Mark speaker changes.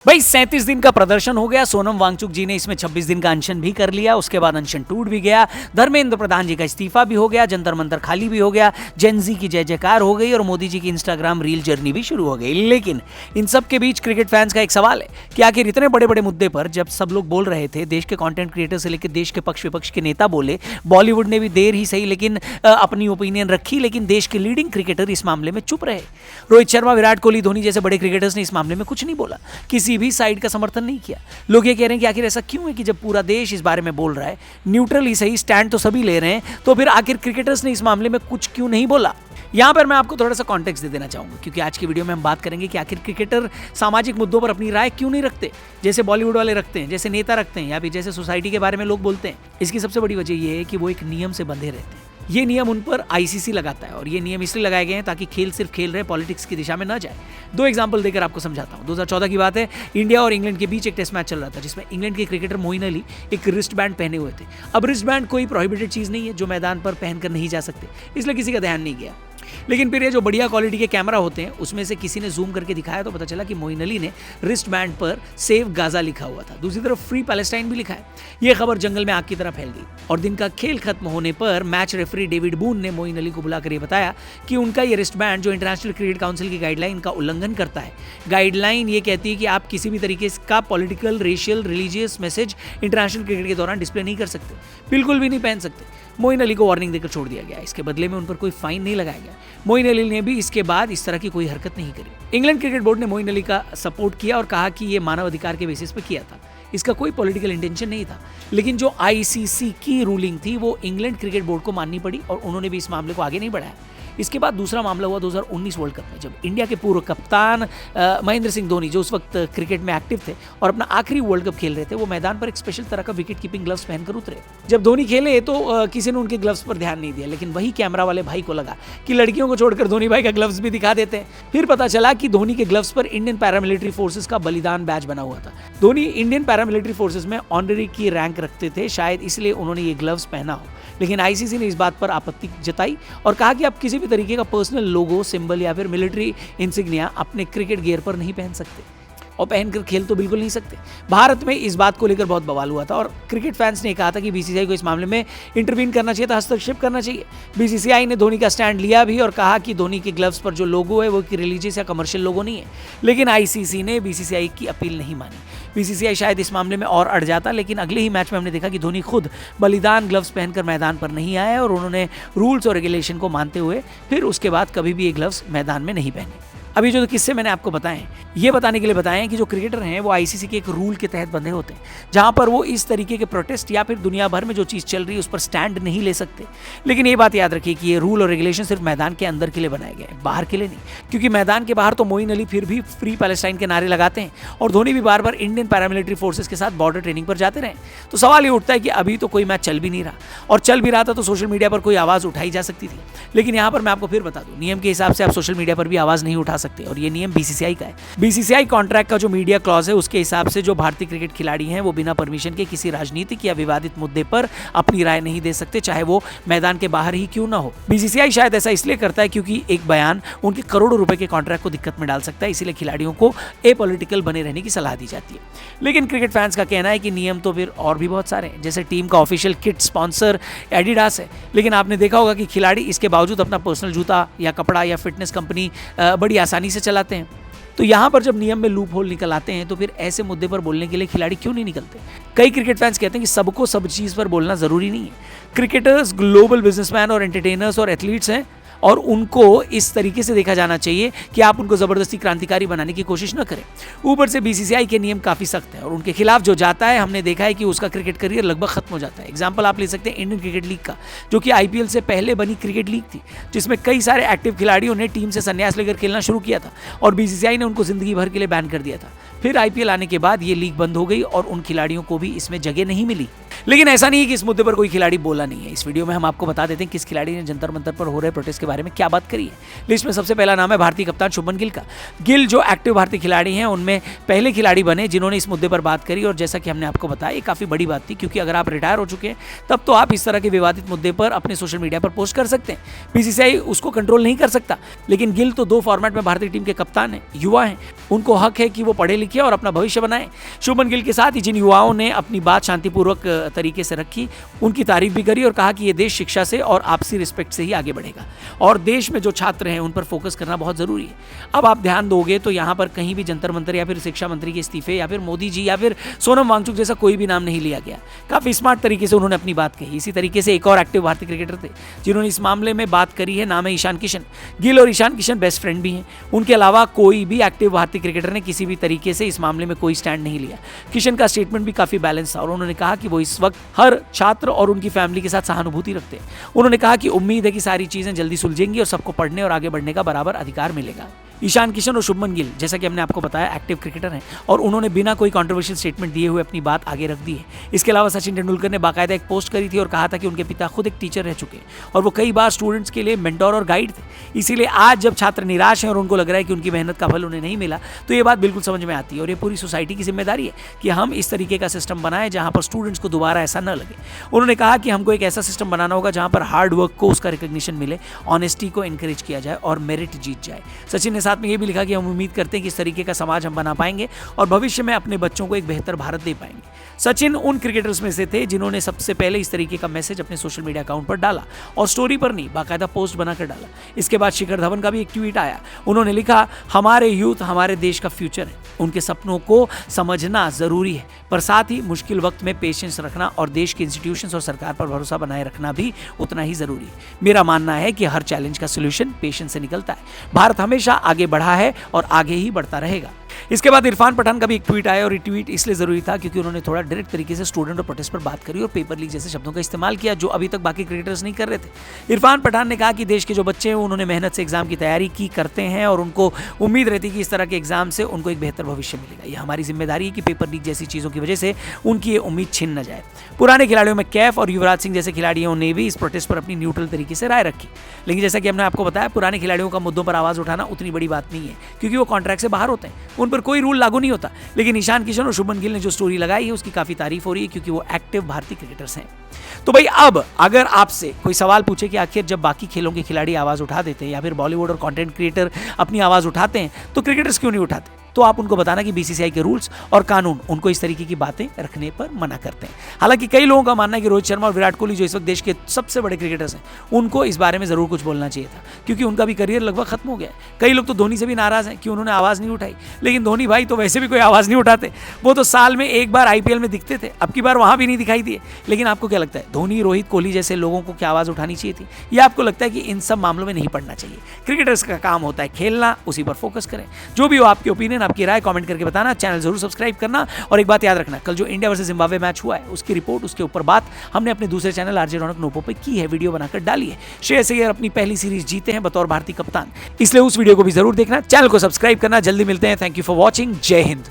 Speaker 1: भाई 37 दिन का प्रदर्शन हो गया। सोनम वांगचुक जी ने इसमें 26 दिन का अनशन भी कर लिया। उसके बाद अनशन टूट भी गया। धर्मेंद्र प्रधान जी का इस्तीफा भी हो गया। जंतर मंतर खाली भी हो गया। जेनजी की जय जयकार हो गई और मोदी जी की इंस्टाग्राम रील जर्नी भी शुरू हो गई। लेकिन इन सब के बीच क्रिकेट फैंस का एक सवाल है कि आखिर इतने बड़े बड़े मुद्दे पर जब सब लोग बोल रहे थे, देश के कंटेंट क्रिएटर से लेकर देश के पक्ष विपक्ष के नेता बोले, बॉलीवुड ने भी देर ही सही लेकिन अपनी ओपिनियन रखी, लेकिन देश के लीडिंग क्रिकेटर इस मामले में चुप रहे। रोहित शर्मा, विराट कोहली, धोनी जैसे बड़े क्रिकेटर्स ने इस मामले में कुछ नहीं बोला, किसी भी साइड का समर्थन नहीं किया। लोग ये कह रहे हैं कि आखिर ऐसा क्यों है कि जब पूरा देश इस बारे में बोल रहा है, न्यूट्रल ही सही, स्टैंड तो सभी ले रहे हैं, तो फिर आखिर क्रिकेटर्स ने इस मामले में कुछ क्यों नहीं बोला। यहां पर मैं आपको थोड़ा सा कॉन्टेक्स्ट दे देना चाहूंगा, क्योंकि आज की वीडियो में हम बात करेंगे कि आखिर क्रिकेटर सामाजिक मुद्दों पर अपनी राय क्यों नहीं रखते, जैसे बॉलीवुड वाले रखते हैं, जैसे नेता रखते हैं, या फिर जैसे सोसाइटी के बारे में लोग बोलते हैं। इसकी सबसे बड़ी वजह यह है कि वो एक नियम से बंधे रहते हैं। ये नियम उन पर आईसीसी लगाता है और ये नियम इसलिए लगाए गए हैं ताकि खेल सिर्फ खेल रहे, पॉलिटिक्स की दिशा में न जाए। दो एग्जांपल देकर आपको समझाता हूं। 2014 की बात है, इंडिया और इंग्लैंड के बीच एक टेस्ट मैच चल रहा था जिसमें इंग्लैंड के क्रिकेटर मोइन अली एक रिस्ट बैंड पहने हुए थे। अब रिस्ट बैंड कोई प्रोहिबिटेड चीज नहीं है जो मैदान पर पहनकर नहीं जा सकते, इसलिए किसी का ध्यान नहीं गया। लेकिन फिर ये जो बढ़िया क्वालिटी के कैमरा होते हैं उसमें से किसी ने जूम करके दिखाया तो पता चला कि मोइन अली ने रिस्ट बैंड पर सेव गाजा लिखा हुआ था, दूसरी तरफ फ्री पैलेस्टाइन भी लिखा है। यह खबर जंगल में आग की तरह फैल गई और दिन का खेल खत्म होने पर मैच रेफरी डेविड बून ने मोइन अली को बुलाकर यह बताया कि उनका ये रिस्ट बैंड जो इंटरनेशनल क्रिकेट काउंसिल की गाइडलाइन का उल्लंघन करता है। गाइडलाइन ये कहती है कि आप किसी भी तरीके का political, racial, religious message international cricket के दौरान डिस्प्ले नहीं कर सकते, बिल्कुल भी नहीं पहन सकते। मोइन अली को वार्निंग देकर छोड़ दिया गया। इसके बदले में उन पर कोई फाइन नहीं लगाया गया। मोइन अली ने भी इसके बाद इस तरह की कोई हरकत नहीं करी। इंग्लैंड क्रिकेट बोर्ड ने मोइन अली का सपोर्ट किया और कहा कि यह मानव अधिकार के बेसिस पर किया था, इसका कोई पॉलिटिकल इंटेंशन नहीं था। लेकिन जो आईसीसी की रूलिंग थी वो इंग्लैंड क्रिकेट बोर्ड को माननी पड़ी और उन्होंने भी इस मामले को आगे नहीं बढ़ाया। इसके बाद दूसरा मामला हुआ 2019 वर्ल्ड कप में, जब इंडिया के पूर्व कप्तान महेंद्र सिंह धोनी, जो उस वक्त क्रिकेट में एक्टिव थे और अपना आखिरी वर्ल्ड कप खेल रहे थे, वो मैदान पर एक स्पेशल तरह का विकेट कीपिंग ग्लव्स पहनकर उतरे। जब धोनी खेले तो किसी ने उनके ग्लव्स पर ध्यान नहीं दिया, लेकिन वही कैमरा वाले भाई को लगा कि लड़कियों को छोड़कर धोनी भाई का ग्लव्स भी दिखा देते हैं। फिर पता चला कि धोनी के ग्लव्स पर इंडियन पैरामिलिट्री फोर्सेस का बलिदान बैज बना हुआ था। धोनी इंडियन पैरामिलिट्री फोर्सेस में ऑनररी की रैंक रखते थे, शायद इसलिए उन्होंने ये ग्लव्स पहना हो। लेकिन आईसीसी ने इस बात पर आपत्ति जताई और कहा कि आप किसी भी तरीके का पर्सनल लोगो, सिंबल या फिर मिलिट्री इंसिग्निया अपने क्रिकेट गियर पर नहीं पहन सकते और पहनकर खेल तो बिल्कुल नहीं सकते। भारत में इस बात को लेकर बहुत बवाल हुआ था और क्रिकेट फैंस ने कहा था कि बीसीसीआई को इस मामले में इंटरवीन करना चाहिए था, हस्तक्षेप करना चाहिए। बीसीसीआई ने धोनी का स्टैंड लिया भी और कहा कि धोनी के ग्लव्स पर जो लोगो है वो रिलीजियस या कमर्शियल लोगो नहीं है। लेकिन आईसीसी ने बीसीसीआई की अपील नहीं मानी। बीसीसीआई शायद इस मामले में और अड़ जाता, लेकिन अगले ही मैच में हमने देखा कि धोनी खुद बलिदान ग्लव्स पहनकर मैदान पर नहीं आए और उन्होंने रूल्स और रेगुलेशन को मानते हुए फिर उसके बाद कभी भी ये ग्लव्स मैदान में नहीं पहने। अभी जो किस्से मैंने आपको बताएं, ये बताने के लिए बताएं कि जो क्रिकेटर हैं वो आईसीसी के एक रूल के तहत बंधे होते हैं, जहां पर वो इस तरीके के प्रोटेस्ट या फिर दुनिया भर में जो चीज़ चल रही है उस पर स्टैंड नहीं ले सकते। लेकिन ये बात याद रखिए कि ये रूल और रेगुलेशन सिर्फ मैदान के अंदर के लिए बनाए गए हैं, बाहर के लिए नहीं। क्योंकि मैदान के बाहर तो मोइन अली फिर भी फ्री पैलेस्टाइन के नारे लगाते हैं और धोनी भी बार बार इंडियन पैरामिलिट्री फोर्सेस के साथ बॉर्डर ट्रेनिंग पर जाते रहे। तो सवाल ये उठता है कि अभी तो कोई मैच चल भी नहीं रहा, और चल भी रहा था तो सोशल मीडिया पर कोई आवाज़ उठाई जा सकती थी। लेकिन यहाँ पर मैं आपको फिर बता दूँ, नियम के हिसाब से आप सोशल मीडिया पर भी आवाज़ नहीं उठा सकते और ये नियम बीसीसीआई का है। बीसीसीआई कॉन्ट्रैक्ट का जो मीडिया क्लॉज है उसके हिसाब से जो भारतीय क्रिकेट खिलाड़ी हैं वो बिना परमिशन के किसी राजनीतिक या विवादित मुद्दे पर अपनी राय नहीं दे सकते, चाहे वो मैदान के बाहर ही क्यों ना हो। बीसीसीआई शायद ऐसा इसलिए करता है क्योंकि एक बयान उनके करोड़ों रुपए के कॉन्ट्रैक्ट को दिक्कत में डाल सकता है, इसीलिए खिलाड़ियों को एपॉलिटिकल बने रहने की सलाह दी जाती है। लेकिन क्रिकेट फैंस का कहना है कि नियम तो फिर और भी बहुत सारे हैं, जैसे टीम का ऑफिशियल किट स्पॉन्सर एडिडास है, लेकिन आपने देखा होगा कि खिलाड़ी इसके बावजूद अपना पर्सनल जूता या कपड़ा या फिटनेस कंपनी बड़ी आसानी से चलाते हैं। तो यहाँ पर जब नियम में लूप होल निकल आते हैं तो फिर ऐसे मुद्दे पर बोलने के लिए खिलाड़ी क्यों नहीं निकलते। कई क्रिकेट फैंस कहते हैं कि सबको सब चीज़ पर बोलना ज़रूरी नहीं है। क्रिकेटर्स ग्लोबल बिजनेसमैन और एंटरटेनर्स और एथलीट्स हैं और उनको इस तरीके से देखा जाना चाहिए कि आप उनको ज़बरदस्ती क्रांतिकारी बनाने की कोशिश न करें। ऊपर से बीसीसीआई के नियम काफ़ी सख्त हैं और उनके खिलाफ जो जाता है हमने देखा है कि उसका क्रिकेट करियर लगभग खत्म हो जाता है। एग्जाम्पल आप ले सकते हैं इंडियन क्रिकेट लीग का, जो कि आईपीएल से पहले बनी क्रिकेट लीग थी, जिसमें कई सारे एक्टिव खिलाड़ियों ने टीम से संन्यास लेकर खेलना शुरू किया था और बीसीसीआई ने उनको ज़िंदगी भर के लिए बैन कर दिया था। फिर आईपीएल आने के बाद ये लीग बंद हो गई और उन खिलाड़ियों को भी इसमें जगह नहीं मिली। लेकिन ऐसा नहीं है कि इस मुद्दे पर कोई खिलाड़ी बोला नहीं है। इस वीडियो में हम आपको बता देते हैं किस खिलाड़ी ने जंतर मंतर पर हो रहे प्रोटेस्ट के बारे में क्या बात करी है। लिस्ट में सबसे पहला नाम है भारतीय कप्तान शुभमन गिल का। गिल जो एक्टिव भारतीय खिलाड़ी हैं उनमें पहले खिलाड़ी बने जिन्होंने इस मुद्दे पर बात करी, और जैसा कि हमने आपको बताया ये काफी बड़ी बात थी, क्योंकि अगर आप रिटायर हो चुके हैं तब तो आप इस तरह के विवादित मुद्दे पर अपने सोशल मीडिया पर पोस्ट कर सकते हैं। बीसीसीआई उसको कंट्रोल नहीं कर सकता, लेकिन गिल तो 2 फॉर्मेट में भारतीय टीम के कप्तान हैं, युवा हैं, उनको हक है कि वो पढ़े लिखे और अपना भविष्य बनाएं। शुभमन गिल के साथ ही जिन युवाओं ने अपनी बात शांतिपूर्वक तरीके से रखी, उनकी तारीफ भी करी और कहा कि ये देश शिक्षा से और आपसी रिस्पेक्ट से ही आगे बढ़ेगा, और देश में जो छात्र हैं उन पर फोकस करना बहुत जरूरी है। अब आप ध्यान दोगे तो यहाँ पर कहीं भी जंतर मंतर या फिर शिक्षा मंत्री के इस्तीफे या फिर मोदी जी या फिर सोनम वांगचुक जैसा कोई भी नाम नहीं लिया गया। काफी स्मार्ट तरीके से उन्होंने अपनी बात कही। इसी तरीके से एक और एक्टिव भारतीय क्रिकेटर थे जिन्होंने इस मामले में बात करी है, नाम है ईशान किशन। गिल और ईशान किशन बेस्ट फ्रेंड भी हैं। उनके अलावा कोई भी एक्टिव भारतीय क्रिकेटर ने किसी भी तरीके से इस मामले में कोई स्टैंड नहीं लिया। किशन का स्टेटमेंट भी काफी बैलेंस था और उन्होंने कहा कि वो इस वक्त हर छात्र और उनकी फैमिली के साथ सहानुभूति रखते हैं। उन्होंने कहा कि उम्मीद है कि सारी चीजें जल्दी सुलझेंगी और सबको पढ़ने और आगे बढ़ने का बराबर अधिकार मिलेगा। ईशान किशन और शुभमन गिल, जैसा कि हमने आपको बताया, एक्टिव क्रिकेटर हैं और उन्होंने बिना कोई कंट्रोवर्शियल स्टेटमेंट दिए हुए अपनी बात आगे रख दी है। इसके अलावा सचिन तेंदुलकर ने बाकायदा एक पोस्ट करी थी और कहा था कि उनके पिता खुद एक टीचर रह चुके हैं और वो कई बार स्टूडेंट्स के लिए मेंटोर और गाइड थे। इसीलिए आज जब छात्र निराश हैं और उनको लग रहा है कि उनकी मेहनत का फल उन्हें नहीं मिला, तो ये बात बिल्कुल समझ में आती है और ये पूरी सोसाइटी की जिम्मेदारी है कि हम इस तरीके का सिस्टम बनाएं जहां पर स्टूडेंट्स को दोबारा ऐसा न लगे। उन्होंने कहा कि हमको एक ऐसा सिस्टम बनाना होगा जहां पर हार्ड वर्क को उसका रिकॉग्निशन मिले, ऑनेस्टी को एनकरेज किया जाए और मेरिट जीत जाए। सचिन ने साथ में ये भी लिखा कि हम उम्मीद करते हैं कि इस तरीके का समाज हम बना पाएंगे और भविष्य में अपने बच्चों को एक बेहतर भारत दे पाएंगे। सचिन उन क्रिकेटर्स में से थे जिन्होंने सबसे पहले इस तरीके का मैसेज अपने सोशल मीडिया अकाउंट पर डाला और स्टोरी पर नहीं, बाकायदा पोस्ट बनाकर डाला। इसके बाद शिखर धवन का भी एक ट्वीट आया। उन्होंने लिखा, हमारे यूथ हमारे देश का फ्यूचर है, उनके सपनों को समझना जरूरी है, पर साथ ही मुश्किल वक्त में पेशेंस रखना और देश के इंस्टीट्यूशंस और सरकार पर भरोसा बनाए रखना भी उतना ही जरूरी है। मेरा मानना है कि हर चैलेंज का सोल्यूशन पेशेंस से निकलता है। भारत हमेशा आगे बढ़ा है और आगे ही बढ़ता रहेगा। इसके बाद इरफान पठान का भी एक ट्वीट आया और ये ट्वीट इसलिए जरूरी था क्योंकि उन्होंने थोड़ा डायरेक्ट तरीके से स्टूडेंट और प्रोटेस्ट पर बात करी और पेपर लीक जैसे शब्दों का इस्तेमाल किया जो अभी तक बाकी क्रिकेटर्स नहीं कर रहे थे। इरफान पठान ने कहा कि देश के जो बच्चे हैं उन्होंने मेहनत से एग्जाम की तैयारी की करते हैं और उनको उम्मीद रहती है कि इस तरह के एग्जाम से उनको एक बेहतर भविष्य मिलेगा। ये हमारी जिम्मेदारी है कि पेपर लीक जैसी चीज़ों की वजह से उनकी ये उम्मीद छिन न जाए। पुराने खिलाड़ियों में कैफ और युवराज सिंह जैसे खिलाड़ियों ने भी इस प्रोटेस्ट पर अपनी न्यूट्रल तरीके से राय रखी, लेकिन जैसा कि हमने आपको बताया, पुराने खिलाड़ियों का मुद्दों पर आवाज उठाना उतनी बड़ी बात नहीं है क्योंकि वो कॉन्ट्रैक्ट से बाहर होते हैं, उन पर कोई रूल लागू नहीं होता। लेकिन ईशान किशन और शुभमन गिल ने जो स्टोरी लगाई है उसकी काफी तारीफ हो रही है क्योंकि वो एक्टिव भारतीय क्रिकेटर्स हैं। तो भाई अब अगर आपसे कोई सवाल पूछे कि आखिर जब बाकी खेलों के खिलाड़ी आवाज उठा देते हैं या फिर बॉलीवुड और कंटेंट क्रिएटर अपनी आवाज उठाते हैं तो क्रिकेटर्स क्यों नहीं उठाते, तो आप उनको बताना कि बीसीसीआई के रूल्स और कानून उनको इस तरीके की बातें रखने पर मना करते हैं। हालांकि कई लोगों का मानना है कि रोहित शर्मा और विराट कोहली जो इस वक्त देश के सबसे बड़े क्रिकेटर्स हैं उनको इस बारे में जरूर कुछ बोलना चाहिए था क्योंकि उनका भी करियर लगभग खत्म हो गया है। कई लोग तो धोनी से भी नाराज हैं कि उन्होंने आवाज नहीं उठाई, लेकिन धोनी भाई तो वैसे भी कोई आवाज नहीं उठाते, वो तो साल में एक बार आईपीएल में दिखते थे, अब की बार वहां भी नहीं दिखाई दिए। लेकिन आपको क्या लगता है, धोनी रोहित कोहली जैसे लोगों को क्या आवाज उठानी चाहिए थी, या आपको लगता है कि इन सब मामलों में नहीं पड़ना चाहिए? क्रिकेटर्स का काम होता है खेलना, उसी पर फोकस करें। जो भी हो आपकी ओपिनियन, आपकी राय कमेंट करके बताना, चैनल जरूर सब्सक्राइब करना। और एक बात याद रखना, कल जो इंडिया वर्सेस जिम्बाब्वे मैच हुआ है उसकी रिपोर्ट, उसके ऊपर बात हमने अपने दूसरे चैनल आरजे रौनक नोपो पे की है, वीडियो बनाकर डाली है। श्रेयस अय्यर अपनी पहली सीरीज जीते हैं बतौर भारतीय कप्तान, इसलिए उस वीडियो को भी जरूर देखना, चैनल को सब्सक्राइब करना। जल्दी मिलते हैं, थैंक यू फॉर वॉचिंग, जय हिंद।